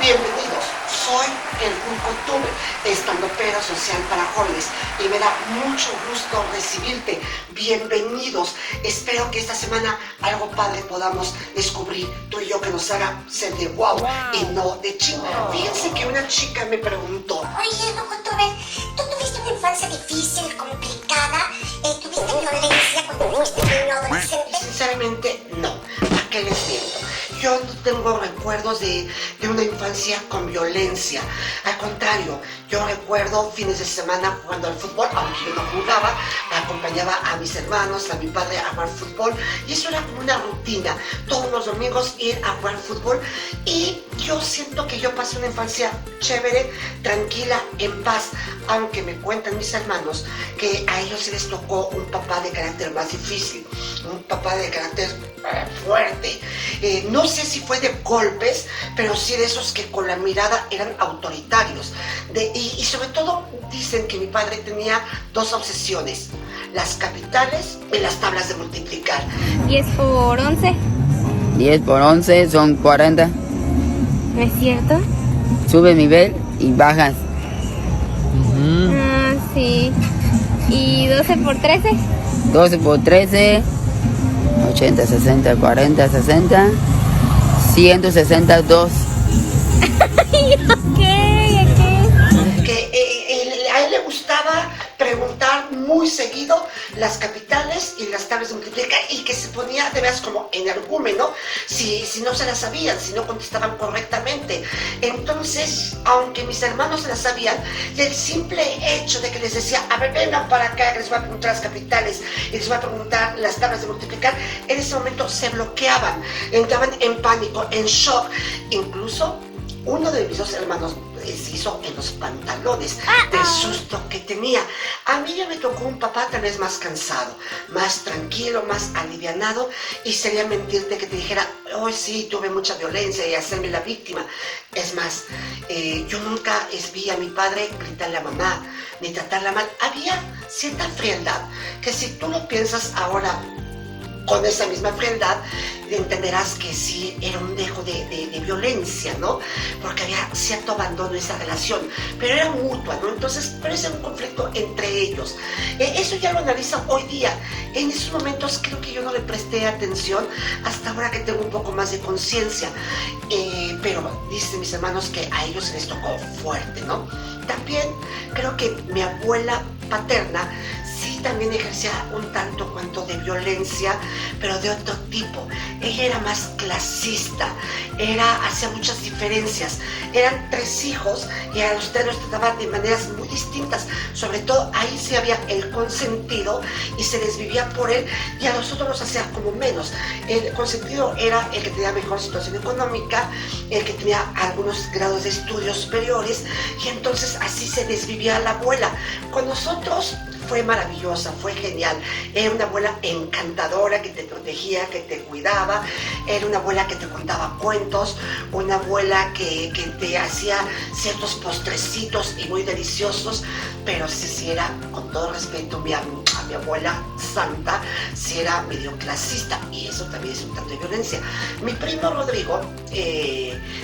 Bienvenidos, soy el Culcotuber, estandopero social para jóvenes, y me da mucho gusto recibirte. Bienvenidos, espero que esta semana algo padre podamos descubrir tú y yo que nos haga ser de wow y no de ching. Fíjense que una chica me preguntó: oye, Culcotuber, ¿tú tuviste una infancia difícil, complicada? ¿Tuviste violencia cuando fuiste niño o adolescente? Sinceramente, no. ¿A qué les miento? Yo no tengo recuerdos de una infancia con violencia. Al contrario, yo recuerdo fines de semana jugando al fútbol, aunque yo no jugaba, acompañaba a mis hermanos, a mi padre a jugar fútbol, y eso era como una rutina. Todos los domingos ir a jugar fútbol, y yo siento que yo pasé una infancia chévere, tranquila, en paz, aunque me cuentan mis hermanos que a ellos se les tocó un papá de carácter más difícil, un papá de carácter fuerte. No sé si fue de golpes, pero sí de esos que con la mirada eran autoritarios. Y sobre todo dicen que mi padre tenía dos obsesiones: las capitales y las tablas de multiplicar. 10 por 11. 10 por 11 son 40. ¿No es cierto? Sube nivel y bajas. Ah, sí. ¿Y 12 por 13? 12 por 13, 80, 60, 40, 60, 162. Ok. Que a él le gustaba preguntar muy seguido las capitales y las tablas de multiplicar, y que se ponía de veras como energúmeno si no se las sabían, si no contestaban correctamente. Entonces, aunque mis hermanos se las sabían, el simple hecho de que les decía: a ver, vengan para acá, que les voy a preguntar las capitales y les voy a preguntar las tablas de multiplicar, en ese momento se bloqueaban, entraban en pánico, en shock. Incluso uno de mis dos hermanos se hizo en los pantalones del susto que tenía. A mí ya me tocó un papá tal vez más cansado, más tranquilo, más alivianado, y sería mentirte que te dijera: oh sí, tuve mucha violencia, y hacerme la víctima. Es más, yo nunca vi a mi padre gritarle a mamá, ni tratarla mal. Había cierta frialdad, que si tú lo piensas ahora con esa misma frialdad, entenderás que sí era un dejo de violencia, ¿no? Porque había cierto abandono en esa relación, pero era mutua, ¿no? Entonces, pero ese era un conflicto entre ellos. Eso ya lo analizo hoy día. En esos momentos creo que yo no le presté atención hasta ahora que tengo un poco más de conciencia. Pero dicen mis hermanos que a ellos se les tocó fuerte, ¿no? También creo que mi abuela paterna sí también ejercía un tanto cuanto de violencia, pero de otro tipo. Ella era más clasista, hacía muchas diferencias. Eran 3 hijos y a los 3 los trataban de maneras muy distintas. Sobre todo ahí sí había el consentido y se les vivía por él, y a los otros los hacía como menos. El consentido era el que tenía mejor situación económica, el que tenía algunos grados de estudios superiores, y entonces así se desvivía la abuela. Con nosotros fue maravillosa, fue genial. Era una abuela encantadora que te protegía, que te cuidaba. Era una abuela que te contaba cuentos, una abuela que te hacía ciertos postrecitos y muy deliciosos. Pero sí era, con todo respeto a mi abuela santa, sí era medio clasista, y eso también es un tanto de violencia. Mi primo Rodrigo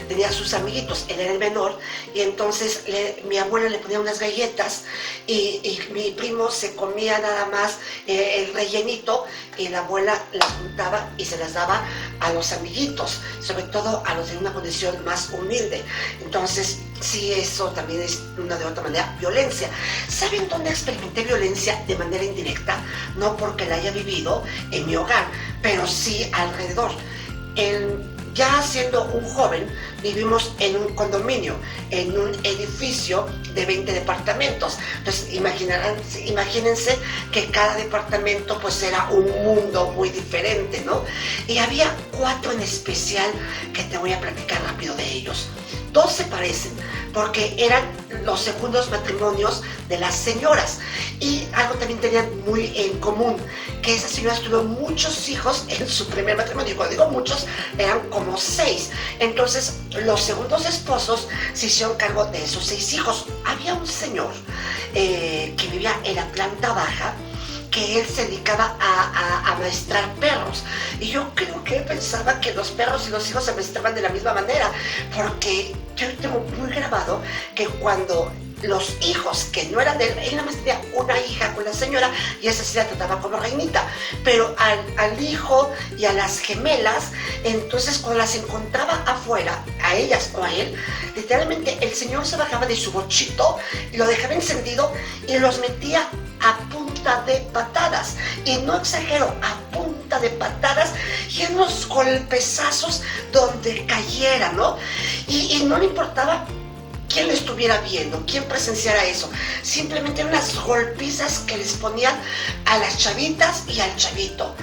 tenía sus amiguitos, él era el menor, y entonces mi abuela le ponía unas galletas, y mi primo se comía nada más el rellenito, y la abuela las juntaba y se las daba a los amiguitos, sobre todo a los de una condición más humilde. Entonces, sí, eso también es una de otra manera violencia. ¿Saben dónde experimenté violencia de manera indirecta? No porque la haya vivido en mi hogar, pero sí alrededor. Ya siendo un joven, vivimos en un condominio, en un edificio de 20 departamentos. Entonces, imagínense que cada departamento pues era un mundo muy diferente, ¿no? Y había 4 en especial que te voy a platicar rápido de ellos. 2 se parecen porque eran los segundos matrimonios de las señoras, y algo también tenían muy en común, que esas señoras tuvieron muchos hijos en su primer matrimonio, y cuando digo muchos, eran como 6. Entonces los segundos esposos se hicieron cargo de esos 6 hijos. Había un señor que vivía en la planta baja, que él se dedicaba a amaestrar perros, Y yo creo que él pensaba que los perros y los hijos se mezclaban de la misma manera, porque yo tengo muy grabado que cuando los hijos que no eran de él nada más tenía una hija con la señora y esa sí la trataba como reinita, pero al hijo y a las gemelas, entonces cuando las encontraba afuera, a ellas o a él, literalmente el señor se bajaba de su bochito y lo dejaba encendido y los metía a punta de patadas, y no exagero, a punta de patadas y en unos golpezazos donde cayera, ¿no? Y no le importaba quién le estuviera viendo, quién presenciara eso. Simplemente eran unas golpizas que les ponían a las chavitas y al chavito.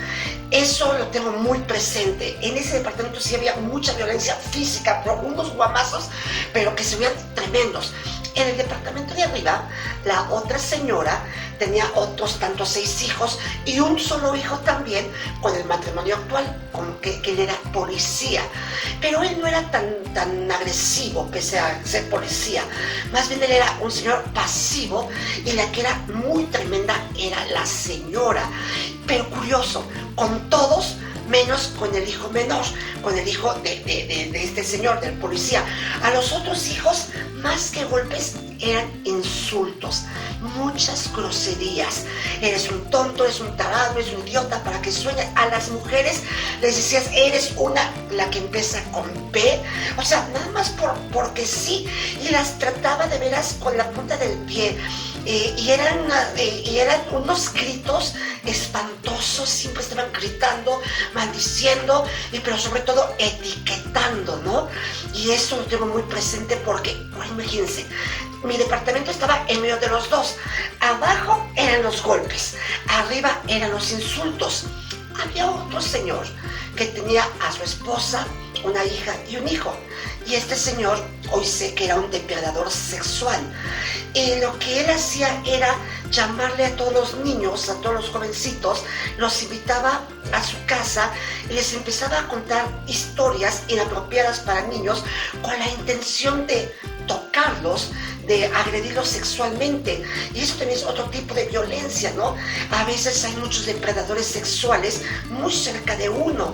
Eso lo tengo muy presente. En ese departamento sí había mucha violencia física, unos guamazos, pero que se veían tremendos. En el departamento de arriba, la otra señora tenía otros tantos 6 hijos y un solo hijo también con el matrimonio actual, como que él era policía. Pero él no era tan agresivo pese a ser policía. Más bien él era un señor pasivo y la que era muy tremenda era la señora. Pero curioso, con todos menos con el hijo menor, con el hijo de este señor, del policía. A los otros hijos, más que golpes, eran insultos, muchas groserías. Eres un tonto, eres un tarado, eres un idiota, para que sueñes. A las mujeres les decías, eres la que empieza con P, o sea, nada más porque sí, y las trataba de veras con la punta del pie. Y eran unos gritos espantosos, siempre estaban gritando, maldiciendo, pero sobre todo etiquetando, ¿no? Y eso lo tengo muy presente porque, bueno, imagínense, mi departamento estaba en medio de los dos. Abajo eran los golpes, arriba eran los insultos. Había otro señor que tenía a su esposa, una hija y un hijo. Y este señor, hoy sé que era un depredador sexual. Y lo que él hacía era llamarle a todos los niños, a todos los jovencitos, los invitaba a su casa y les empezaba a contar historias inapropiadas para niños con la intención de tocarlos, de agredirlos sexualmente. Y eso también es otro tipo de violencia, ¿no? A veces hay muchos depredadores sexuales muy cerca de uno,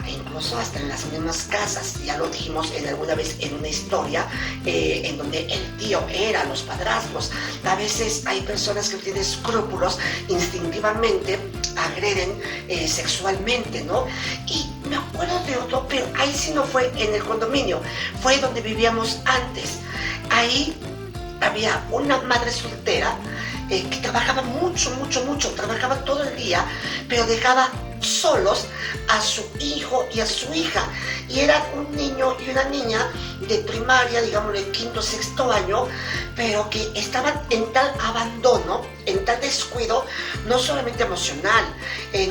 incluso hasta en las mismas casas. Ya lo dijimos alguna vez en una historia en donde el tío era los padrastros. A veces hay personas que no tienen escrúpulos, instintivamente agreden sexualmente, ¿no? Y me acuerdo de otro, pero ahí sí no fue en el condominio, fue donde vivíamos antes. Ahí había una madre soltera que trabajaba mucho, trabajaba todo el día, pero dejaba solos a su hijo y a su hija. Y eran un niño y una niña de primaria, digamos de quinto, sexto año, pero que estaban en tal abandono, en tal descuido, no solamente emocional,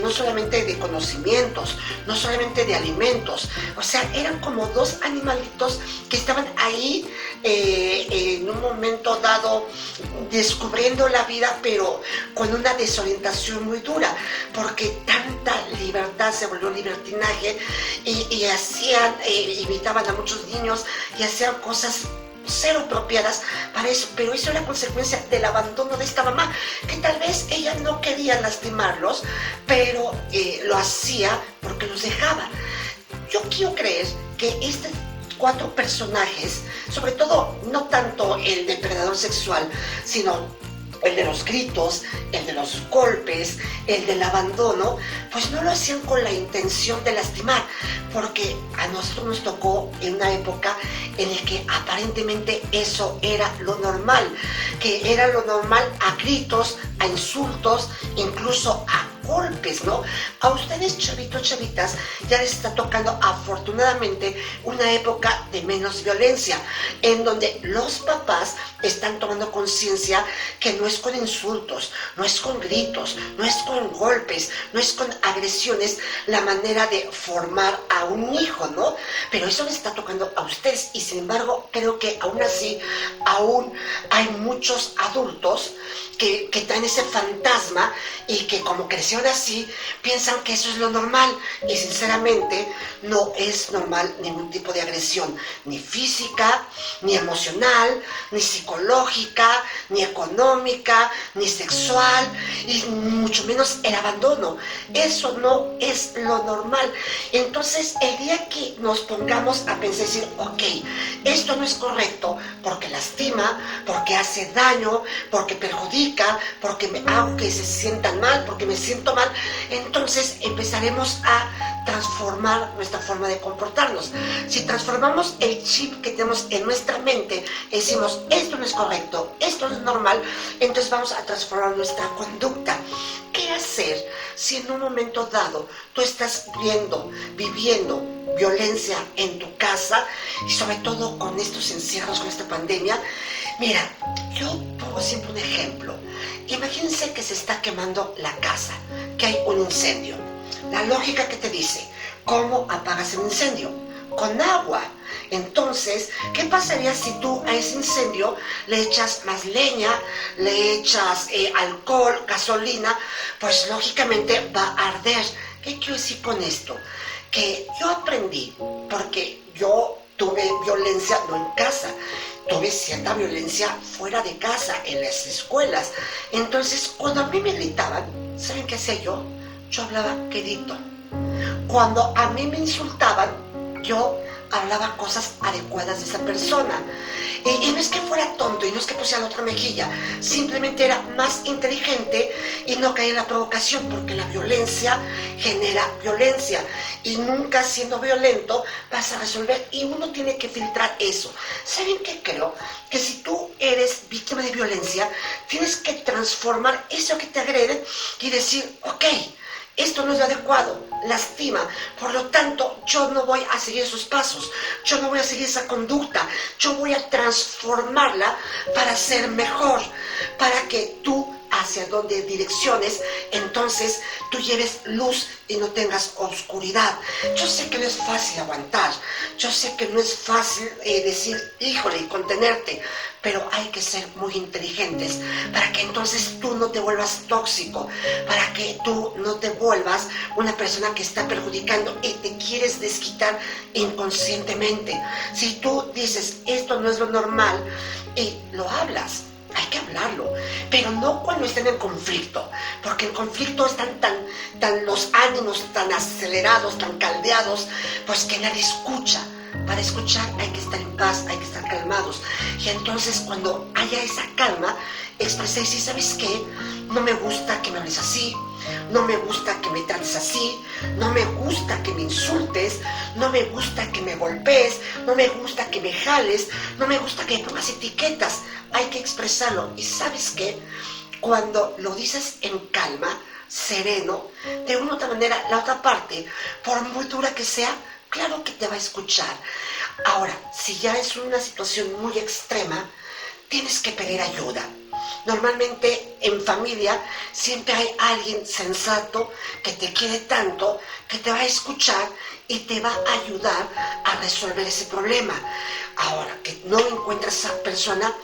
no solamente de conocimientos, no solamente de alimentos. O sea, eran como 2 animalitos que estaban ahí en un momento dado descubriendo la vida, pero con una desorientación muy dura, porque tanta libertad se volvió libertinaje y hacían, imitaban a muchos niños y hacían cosas cero apropiadas para eso, pero eso era consecuencia del abandono de esta mamá, que tal vez ella no quería lastimarlos, pero lo hacía porque los dejaba. Yo quiero creer que estos 4 personajes, sobre todo no tanto el depredador sexual, sino el de los gritos, el de los golpes, el del abandono, pues no lo hacían con la intención de lastimar, porque a nosotros nos tocó en una época en la que aparentemente eso era lo normal, que era lo normal a gritos, a insultos, incluso a golpes, ¿no? A ustedes, chavitos, chavitas, ya les está tocando afortunadamente una época de menos violencia, en donde los papás están tomando conciencia que no es con insultos, no es con gritos, no es con golpes, no es con agresiones la manera de formar a un hijo, ¿no? Pero eso les está tocando a ustedes y sin embargo creo que aún así, aún hay muchos adultos que traen ese fantasma y que como crecieron aún así piensan que eso es lo normal y sinceramente no es normal ningún tipo de agresión, ni física, ni emocional, ni psicológica, ni económica, ni sexual y mucho menos el abandono. Eso no es lo normal. Entonces el día que nos pongamos a pensar y decir, ok, esto no es correcto porque lastima, porque hace daño, porque perjudica, porque me hago que se sientan mal, porque me siento mal, entonces empezaremos a transformar nuestra forma de comportarnos. Si transformamos el chip que tenemos en nuestra mente, decimos, esto no es correcto, esto no es normal, entonces vamos a transformar nuestra conducta. ¿Qué hacer si en un momento dado tú estás viviendo violencia en tu casa y sobre todo con estos encierros, con esta pandemia? Mira, yo pongo siempre un ejemplo. Imagínense que se está quemando la casa, que hay un incendio. La lógica que te dice, ¿cómo apagas el incendio? Con agua. Entonces, ¿qué pasaría si tú a ese incendio le echas más leña, le echas alcohol, gasolina? Pues lógicamente va a arder. ¿Qué quiero decir con esto? Que yo aprendí, porque yo tuve violencia no en casa, tuve cierta violencia fuera de casa, en las escuelas. Entonces, cuando a mí me gritaban, ¿saben qué hacía yo? Yo hablaba quedito. Cuando a mí me insultaban, yo hablaba cosas adecuadas de esa persona. Y no es que fuera tonto y no es que pusiera la otra mejilla, simplemente era más inteligente y no caía en la provocación, porque la violencia genera violencia y nunca siendo violento vas a resolver, y uno tiene que filtrar eso. ¿Saben qué creo? Que si tú eres víctima de violencia, tienes que transformar eso que te agreden y decir, ok, esto no es lo adecuado, lastima, por lo tanto yo no voy a seguir esos pasos, yo no voy a seguir esa conducta, yo voy a transformarla para ser mejor, para que tú hacia donde direcciones, entonces tú lleves luz y no tengas oscuridad. Yo sé que no es fácil aguantar, yo sé que no es fácil decir, híjole, y contenerte, pero hay que ser muy inteligentes para que entonces tú no te vuelvas tóxico, para que tú no te vuelvas una persona que está perjudicando y te quieres desquitar inconscientemente. Si tú dices, esto no es lo normal, y lo hablas, hay que hablarlo, pero no cuando estén en conflicto, porque en conflicto están tan los ánimos tan acelerados, tan caldeados, pues que nadie escucha. Para escuchar hay que estar en paz, hay que estar calmados. Y entonces cuando haya esa calma, expresé, si sabes qué, no me gusta que me hables así, no me gusta que me trates así, no me gusta que me insultes, no me gusta que me golpees, no me gusta que me jales, no me gusta que me pongas etiquetas. Hay que expresarlo. Y sabes qué, cuando lo dices en calma, sereno, de una u otra manera, la otra parte, por muy dura que sea, claro que te va a escuchar. Ahora, si ya es una situación muy extrema, tienes que pedir ayuda. Normalmente en familia siempre hay alguien sensato que te quiere tanto, que te va a escuchar y te va a ayudar a resolver ese problema. Ahora, que no encuentras a esa persona,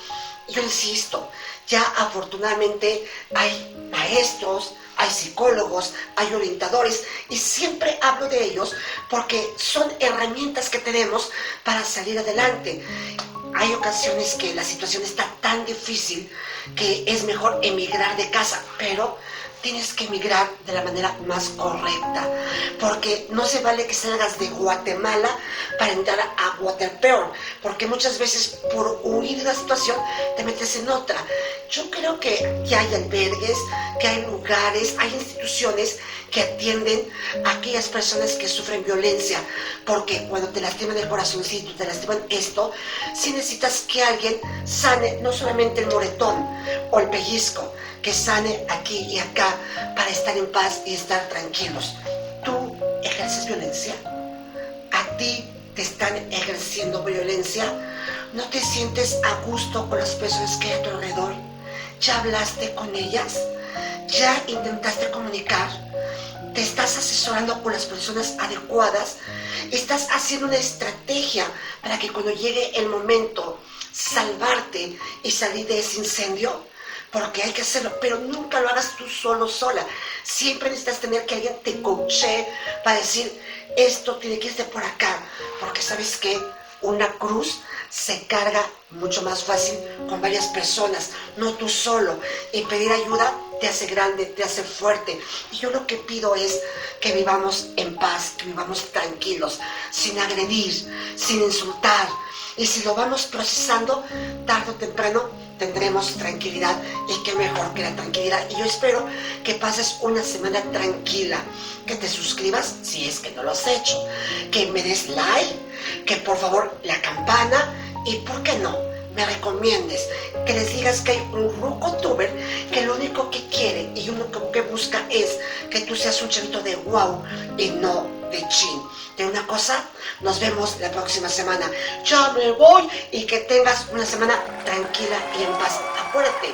yo insisto, ya afortunadamente hay maestros, hay psicólogos, hay orientadores, y siempre hablo de ellos porque son herramientas que tenemos para salir adelante. Hay ocasiones que la situación está tan difícil que es mejor emigrar de casa, pero tienes que emigrar de la manera más correcta, porque no se vale que salgas de Guatemala para entrar a Guatepeor, porque muchas veces por huir de una situación te metes en otra. Yo creo que ya hay albergues, que hay lugares, hay instituciones que atienden a aquellas personas que sufren violencia, porque cuando te lastiman el corazoncito, te lastiman esto, sí necesitas que alguien sane no solamente el moretón o el pellizco, que sane aquí y acá para estar en paz y estar tranquilos. ¿Tú ejerces violencia? ¿A ti te están ejerciendo violencia? ¿No te sientes a gusto con las personas que hay a tu alrededor? ¿Ya hablaste con ellas? ¿Ya intentaste comunicar? ¿Te estás asesorando con las personas adecuadas? ¿Estás haciendo una estrategia para que cuando llegue el momento salvarte y salir de ese incendio? porque hay que hacerlo, pero nunca lo hagas tú solo, sola. Siempre necesitas tener que alguien te coache para decir, esto tiene que irse por acá, porque ¿sabes qué? Una cruz se carga mucho más fácil con varias personas, no tú solo. Y pedir ayuda te hace grande, te hace fuerte. Y yo lo que pido es que vivamos en paz, que vivamos tranquilos, sin agredir, sin insultar. Y si lo vamos procesando, tarde o temprano tendremos tranquilidad. Y qué mejor que la tranquilidad. Y yo espero que pases una semana tranquila, que te suscribas si es que no lo has hecho, que me des like, que por favor la campana y por qué no, me recomiendes, que les digas que hay un rucotuber que lo único que quiere y lo único que busca es que tú seas un chavito de wow y no de chin. De una cosa, nos vemos la próxima semana. Ya me voy y que tengas una semana tranquila y en paz. Acuérdate,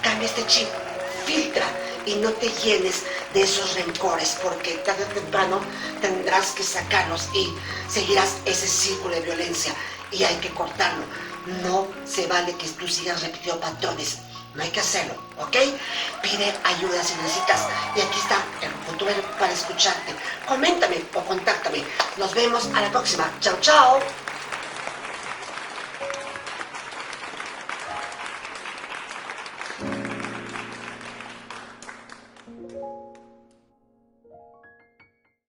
cambia este chip, filtra y no te llenes de esos rencores, porque tarde o temprano tendrás que sacarlos y seguirás ese círculo de violencia y hay que cortarlo. No se vale que tú sigas repitiendo patrones. No hay que hacerlo, ¿ok? Pide ayuda si necesitas. Y aquí está el youtuber para escucharte. Coméntame o contáctame. Nos vemos a la próxima. Chao, chao.